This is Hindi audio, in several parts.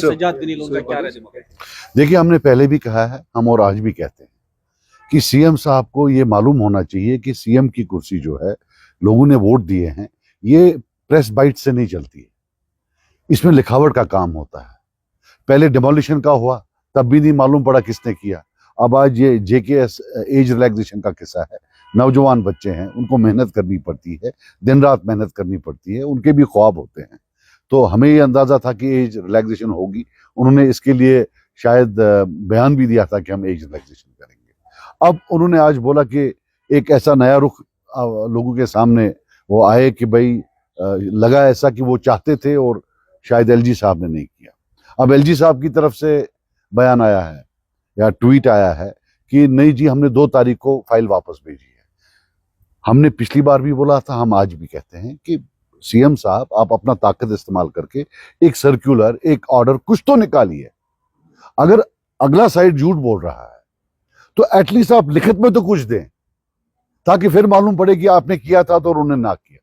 सज्जाद गनी लोगों का क्या राय? देखिए, हमने पहले भी कहा है, हम और आज भी कहते हैं कि सीएम साहब को ये मालूम होना चाहिए कि सीएम की कुर्सी जो है लोगों ने वोट दिए हैं, ये प्रेस बाइट से नहीं चलती है, इसमें लिखावट का काम होता है। पहले डिमोलिशन का हुआ तब भी नहीं मालूम पड़ा किसने किया। अब आज ये जेकेएस एज रिलैक्सेशन का किस्सा है। नौजवान बच्चे हैं, उनको मेहनत करनी पड़ती है, दिन रात मेहनत करनी पड़ती है, उनके भी ख्वाब होते हैं। तो हमें ये अंदाजा था कि एज रिलैक्सेशन होगी, उन्होंने इसके लिए शायद बयान भी दिया था कि हम एज रिलैक्सेशन करेंगे। अब उन्होंने आज बोला कि एक ऐसा नया रुख लोगों के सामने वो आए कि भाई लगा ऐसा कि वो चाहते थे और शायद एलजी साहब ने नहीं किया। अब एलजी साहब की तरफ से बयान आया है या ट्वीट आया है कि नहीं जी, हमने 2 तारीख को फाइल वापस भेजी है। हमने पिछली बार भी बोला था, हम आज भी कहते हैं कि सीएम साहब, आप अपना ताकत इस्तेमाल करके एक सर्कुलर, एक ऑर्डर कुछ तो निकालिए। अगर अगला साइड झूठ बोल रहा है तो एटलीस्ट आप लिखित में तो कुछ दें, ताकि फिर मालूम पड़े कि आपने किया था तो उन्होंने ना किया।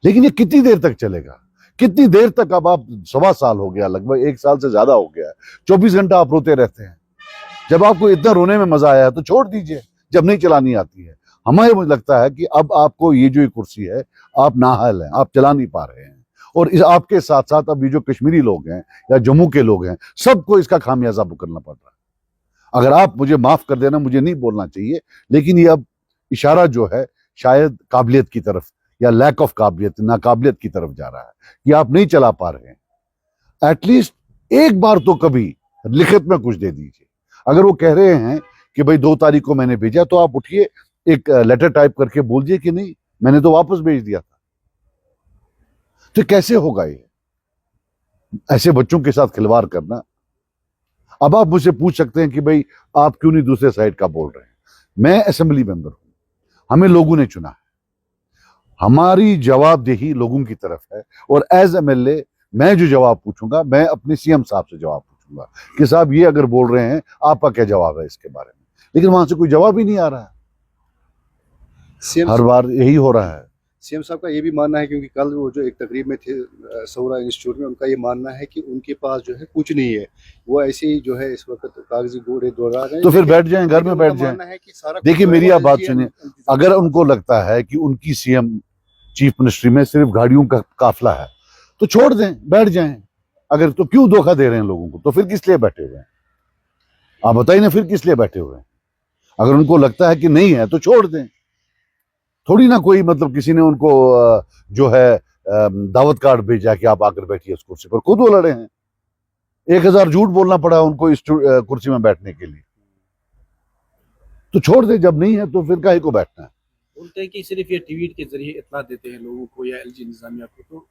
लेकिन ये कितनी देर तक चलेगा? कितनी देर तक? अब आप 1.25 साल हो गया, लगभग 1 साल से ज्यादा हो गया है, 24 घंटा आप रोते रहते हैं। जब आपको इतना रोने में मजा आया है तो छोड़ दीजिए, जब नहीं चलानी आती है। हमें मुझे लगता है कि अब आपको ये जो कुर्सी है, आप नाअहल हैं, आप चला नहीं पा रहे हैं। और इस आपके साथ साथ अब ये जो कश्मीरी लोग हैं या जम्मू के लोग हैं, सबको इसका खामियाजा भुगतना पड़ रहा है। अगर आप मुझे माफ कर देना, मुझे नहीं बोलना चाहिए, लेकिन ये अब इशारा जो है शायद काबिलियत की तरफ या लैक ऑफ काबिलियत, नाकाबिलियत की तरफ जा रहा है कि आप नहीं चला पा रहे हैं। एटलीस्ट एक बार तो कभी लिखित में कुछ दे दीजिए। अगर वो कह रहे हैं कि भाई 2 तारीख को मैंने भेजा, तो आप उठिए, एक लेटर टाइप करके बोल दिए कि नहीं, मैंने तो वापस भेज दिया था। तो कैसे होगा ये, ऐसे बच्चों के साथ खिलवाड़ करना? अब आप मुझसे पूछ सकते हैं कि भाई आप क्यों नहीं दूसरे साइड का बोल रहे हैं। मैं असेंबली मेंबर हूं, हमें लोगों ने चुना है, हमारी जवाबदेही लोगों की तरफ है। और एज एमएलए मैं जो जवाब पूछूंगा, मैं अपने सीएम साहब से जवाब पूछूंगा कि साहब ये अगर बोल रहे हैं, आपका क्या जवाब है इसके बारे में। लेकिन वहां से कोई जवाब ही नहीं आ रहा है। हर बार यही हो रहा है। सीएम साहब का ये भी मानना है, क्योंकि कल वो जो एक तकरीब में थे सौरा इंस्टीट्यूट में, उनका ये मानना है कि उनके पास जो है कुछ नहीं है, वो ऐसे ही जो है इस वक्त कागजी घोड़े दौड़ा रहे हैं। तो फिर बैठ जाएं, घर में बैठ जाएं। देखिए, मेरी आप बात सुनिए, अगर उनको लगता है कि उनकी सीएम चीफ मिनिस्ट्री में सिर्फ गाड़ियों का काफिला है, तो छोड़ दें, बैठ जाएं। अगर तो क्यों धोखा दे रहे हैं लोगों को? तो फिर किस लिए बैठे हुए हैं? आप बताइए ना, फिर किस लिए बैठे हुए हैं? अगर उनको लगता है कि नहीं है तो छोड़ दें। थोड़ी ना कोई मतलब किसी ने उनको जो है दावत कार्ड भेजा कि आप आकर बैठिए उस कुर्सी पर, खुद वो लड़े हैं। 1000 झूठ बोलना पड़ा उनको इस कुर्सी में बैठने के लिए। तो छोड़ दे, जब नहीं है तो फिर काहे को बैठना है। बोलते हैं कि सिर्फ ये ट्वीट के जरिए इत्तला देते हैं लोगों को या एलजी इंतजामिया को। तो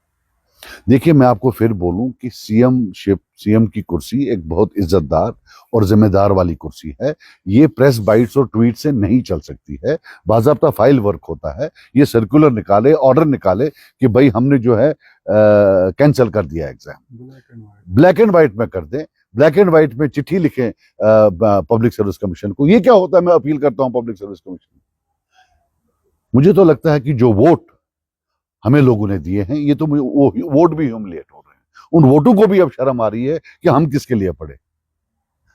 देखिए, मैं आपको फिर बोलूं कि सीएम की कुर्सी एक बहुत इज्जतदार और जिम्मेदार वाली कुर्सी है। ये प्रेस बाइट्स और ट्वीट से नहीं चल सकती है। बाज़ाब्ता फाइल वर्क होता है। ये सर्कुलर निकाले, ऑर्डर निकाले कि भाई हमने जो है कैंसिल कर दिया एग्जाम, ब्लैक एंड व्हाइट में कर दें। ब्लैक एंड व्हाइट में चिट्ठी लिखें पब्लिक सर्विस कमीशन को। ये क्या होता है? मैं अपील करता हूं पब्लिक सर्विस कमीशन। मुझे तो लगता है कि जो वोट हमें लोगों ने दिए हैं, ये तो वो वोट भी ह्यूमिलिएट हो रहे हैं। उन वोटों को भी अब शर्म आ रही है कि हम किसके लिए पढ़े।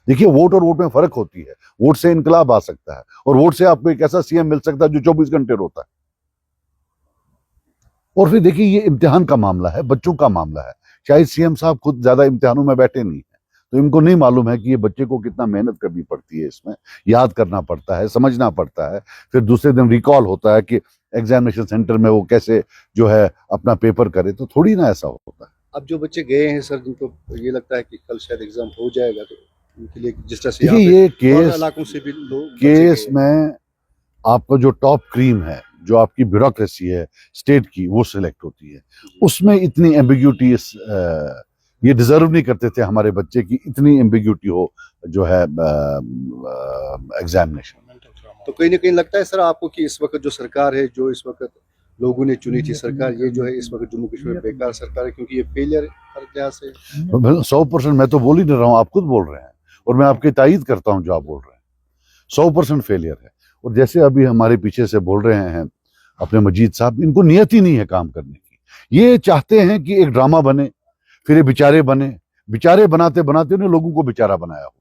देखिए, वोट और वोट में फर्क होती है। वोट से इनकलाब आ सकता है और वोट से आपको एक ऐसा सीएम मिल सकता है जो 24 घंटे रोता है। और फिर देखिए, ये इम्तिहान का मामला है, बच्चों का मामला है। शायद सीएम साहब खुद ज्यादा इम्तिहानों में बैठे नहीं है, तो इनको नहीं मालूम है कि ये बच्चे को कितना मेहनत करनी पड़ती है, इसमें याद करना पड़ता है, समझना पड़ता है, फिर दूसरे दिन रिकॉल होता है कि एग्जामिनेशन सेंटर में वो कैसे जो है अपना पेपर करे। तो थोड़ी ना ऐसा होता है। अब जो बच्चे गए हैं सर, जिनको ये लगता है कि कल शायद एग्जाम हो जाएगा, तो उनके लिए जिस तरह से ये केस इलाकों से भी लोग केस में आपका जो टॉप क्रीम है, जो आपकी ब्यूरोक्रेसी है स्टेट की, वो सिलेक्ट होती है। उसमें इतनी एम्बिग्यूटी ये डिजर्व नहीं करते थे हमारे बच्चे की इतनी एम्बिग्यूटी हो जो है एग्जामिनेशन। तो कहीं ना कहीं लगता है सर आपको कि इस वक्त जो सरकार है, जो इस वक्त लोगों ने चुनी थी सरकार, ये जो है इस वक्त जम्मू कश्मीर में बेकार सरकार है, क्योंकि ये फेलियर है हर लिहाज से। 100% मैं तो बोल ही नहीं रहा हूँ, आप खुद बोल रहे हैं और मैं आपकी तायीद करता हूँ जो आप बोल रहे हैं। 100% फेलियर है। और जैसे अभी हमारे पीछे से बोल रहे हैं अपने मजीद साहब, इनको नियत ही नहीं है काम करने की। ये चाहते हैं कि एक ड्रामा बने, फिर ये बेचारे बने, बेचारे बनाते बनाते उन्हें लोगों को बेचारा बनाया हुआ।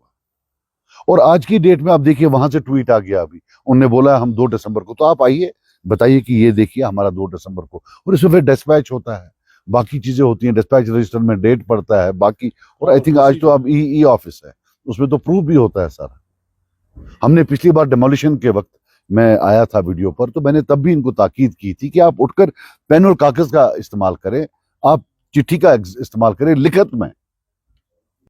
और आज की डेट में आप देखिए वहां से ट्वीट आ गया अभी, उनने बोला हम 2 दिसंबर को, तो आप आइए बताइए कि ये देखिए हमारा 2 दिसंबर को, और इसमें फिर डिस्पैच होता है, बाकी चीजें होती हैं, डिस्पैच रजिस्टर में डेट पड़ता है बाकी, और आई थिंक आज तो अब ई ऑफिस है, उसमें तो प्रूफ भी होता है सारा। हमने पिछली बार डिमोलिशन के वक्त मैं आया था वीडियो पर, तो मैंने तब भी इनको ताकीद की थी कि आप उठकर पेन और कागज का इस्तेमाल करें, आप चिट्ठी का इस्तेमाल करें लिखत में,